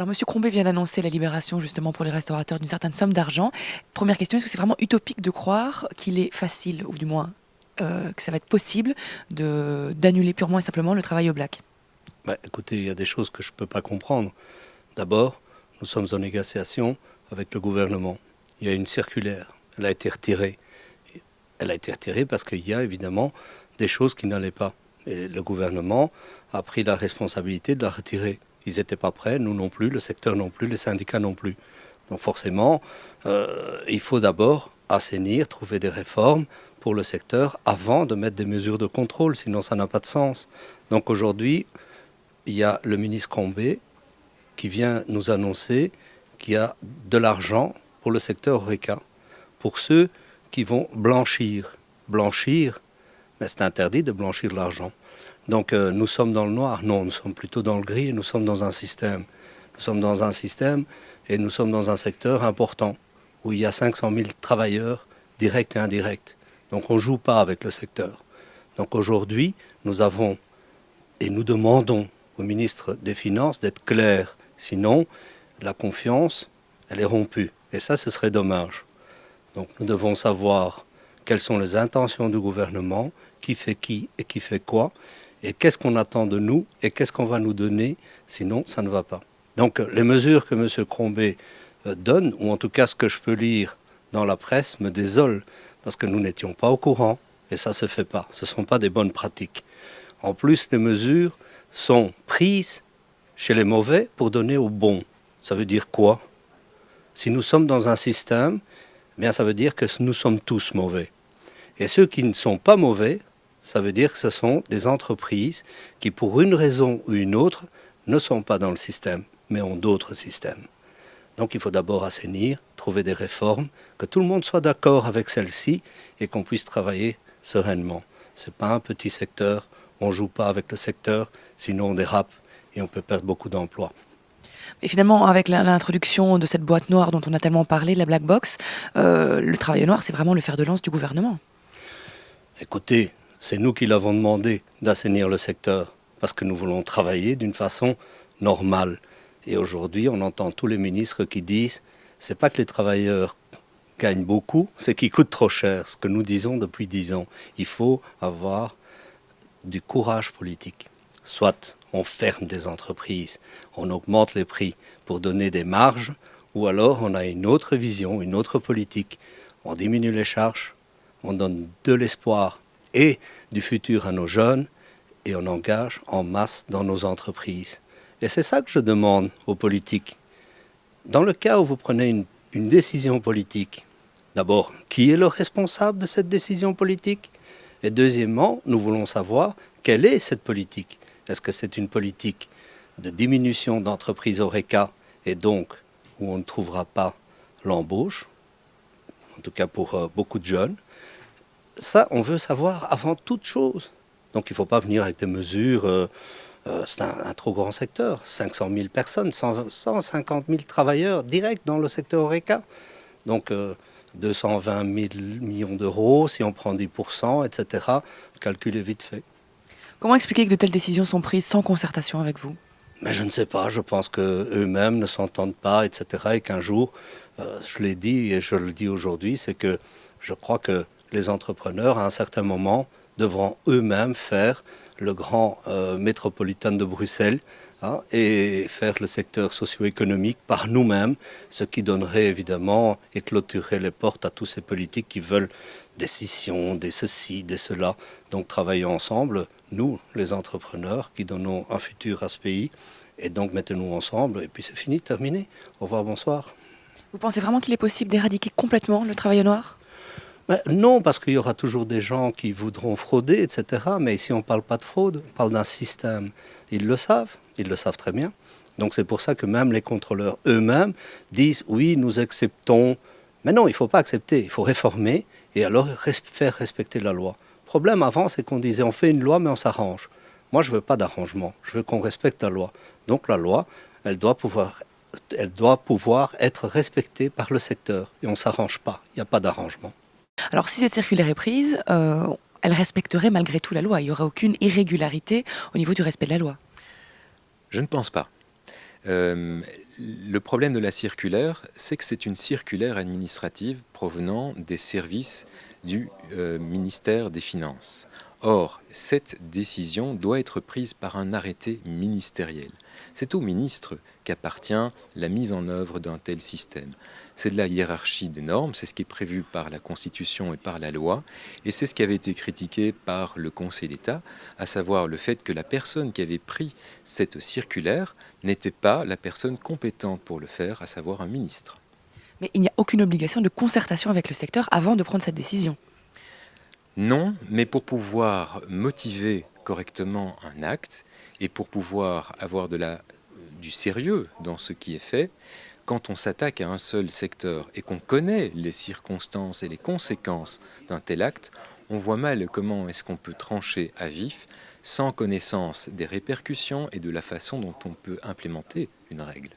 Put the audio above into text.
Alors, Monsieur Crombé vient d'annoncer la libération justement pour les restaurateurs d'une certaine somme d'argent. Première question, est-ce que c'est vraiment utopique de croire qu'il est facile, ou du moins que ça va être possible, d'annuler purement et simplement le travail au black? Écoutez, il y a des choses que je ne peux pas comprendre. D'abord, nous sommes en négociation avec le gouvernement. Il y a une circulaire, elle a été retirée. Elle a été retirée parce qu'il y a évidemment des choses qui n'allaient pas. Et le gouvernement a pris la responsabilité de la retirer. Ils n'étaient pas prêts, nous non plus, le secteur non plus, les syndicats non plus. Donc forcément, il faut d'abord assainir, trouver des réformes pour le secteur avant de mettre des mesures de contrôle, sinon ça n'a pas de sens. Donc aujourd'hui, il y a le ministre Crombé qui vient nous annoncer qu'il y a de l'argent pour le secteur Horeca, pour ceux qui vont blanchir. Blanchir, mais c'est interdit de blanchir de l'argent. Donc nous sommes dans le noir? Non, nous sommes plutôt dans le gris et nous sommes dans un système. Nous sommes dans un système et nous sommes dans un secteur important où il y a 500 000 travailleurs directs et indirects. Donc on ne joue pas avec le secteur. Donc aujourd'hui, nous avons et nous demandons au ministre des Finances d'être clair. Sinon, la confiance, elle est rompue. Et ça, ce serait dommage. Donc nous devons savoir quelles sont les intentions du gouvernement, qui fait qui et qui fait quoi, et qu'est-ce qu'on attend de nous et qu'est-ce qu'on va nous donner, sinon ça ne va pas. Donc les mesures que M. Crombé donne, ou en tout cas ce que je peux lire dans la presse, me désolent, parce que nous n'étions pas au courant, et ça ne se fait pas. Ce ne sont pas des bonnes pratiques. En plus, les mesures sont prises chez les mauvais pour donner aux bons. Ça veut dire quoi? Si nous sommes dans un système, eh bien ça veut dire que nous sommes tous mauvais. Et ceux qui ne sont pas mauvais, ça veut dire que ce sont des entreprises qui, pour une raison ou une autre, ne sont pas dans le système, mais ont d'autres systèmes. Donc il faut d'abord assainir, trouver des réformes, que tout le monde soit d'accord avec celles-ci et qu'on puisse travailler sereinement. Ce n'est pas un petit secteur, on ne joue pas avec le secteur, sinon on dérape et on peut perdre beaucoup d'emplois. Et finalement, avec l'introduction de cette boîte noire dont on a tellement parlé, la black box, le travail noir, c'est vraiment le fer de lance du gouvernement. Écoutez, c'est nous qui l'avons demandé d'assainir le secteur, parce que nous voulons travailler d'une façon normale. Et aujourd'hui, on entend tous les ministres qui disent « c'est pas que les travailleurs gagnent beaucoup, c'est qu'ils coûtent trop cher », ce que nous disons depuis 10 ans. Il faut avoir du courage politique. Soit on ferme des entreprises, on augmente les prix pour donner des marges, ou alors on a une autre vision, une autre politique. On diminue les charges, on donne de l'espoir et du futur à nos jeunes et on engage en masse dans nos entreprises. Et c'est ça que je demande aux politiques. Dans le cas où vous prenez une décision politique, d'abord, qui est le responsable de cette décision politique? Et deuxièmement, nous voulons savoir quelle est cette politique. Est-ce que c'est une politique de diminution d'entreprises Horeca et donc où on ne trouvera pas l'embauche, en tout cas pour beaucoup de jeunes? Ça, on veut savoir avant toute chose. Donc il ne faut pas venir avec des mesures, c'est un trop grand secteur, 500 000 personnes, 150 000 travailleurs directs dans le secteur Horeca. Donc 220 000 millions d'euros, si on prend 10%, etc. Le calcul est vite fait. Comment expliquer que de telles décisions sont prises sans concertation avec vous? Mais je ne sais pas, je pense qu'eux-mêmes ne s'entendent pas, etc. Et qu'un jour, je l'ai dit et je le dis aujourd'hui, c'est que je crois que les entrepreneurs, à un certain moment, devront eux-mêmes faire le grand métropolitain de Bruxelles, hein, et faire le secteur socio-économique par nous-mêmes, ce qui donnerait évidemment et clôturerait les portes à tous ces politiques qui veulent des scissions, des ceci, des cela. Donc travaillons ensemble, nous, les entrepreneurs, qui donnons un futur à ce pays, et donc mettez-nous ensemble, et puis c'est fini, terminé. Au revoir, bonsoir. Vous pensez vraiment qu'il est possible d'éradiquer complètement le travail au noir? Non, parce qu'il y aura toujours des gens qui voudront frauder, etc. Mais ici, on ne parle pas de fraude, on parle d'un système. Ils le savent très bien. Donc c'est pour ça que même les contrôleurs eux-mêmes disent oui, nous acceptons. Mais non, il ne faut pas accepter, il faut réformer et alors faire respecter la loi. Le problème avant, c'est qu'on disait on fait une loi, mais on s'arrange. Moi, je ne veux pas d'arrangement, je veux qu'on respecte la loi. Donc la loi, elle doit pouvoir être respectée par le secteur. Et on ne s'arrange pas, il n'y a pas d'arrangement. Alors si cette circulaire est prise, elle respecterait malgré tout la loi. Il n'y aurait aucune irrégularité au niveau du respect de la loi. Je ne pense pas. Le problème de la circulaire, c'est que c'est une circulaire administrative provenant des services du ministère des Finances. Or, cette décision doit être prise par un arrêté ministériel. C'est au ministre qu'appartient la mise en œuvre d'un tel système. C'est de la hiérarchie des normes, c'est ce qui est prévu par la Constitution et par la loi, et c'est ce qui avait été critiqué par le Conseil d'État, à savoir le fait que la personne qui avait pris cette circulaire n'était pas la personne compétente pour le faire, à savoir un ministre. Mais il n'y a aucune obligation de concertation avec le secteur avant de prendre cette décision. Non, mais pour pouvoir motiver correctement un acte et pour pouvoir avoir du sérieux dans ce qui est fait, quand on s'attaque à un seul secteur et qu'on connaît les circonstances et les conséquences d'un tel acte, on voit mal comment est-ce qu'on peut trancher à vif sans connaissance des répercussions et de la façon dont on peut implémenter une règle.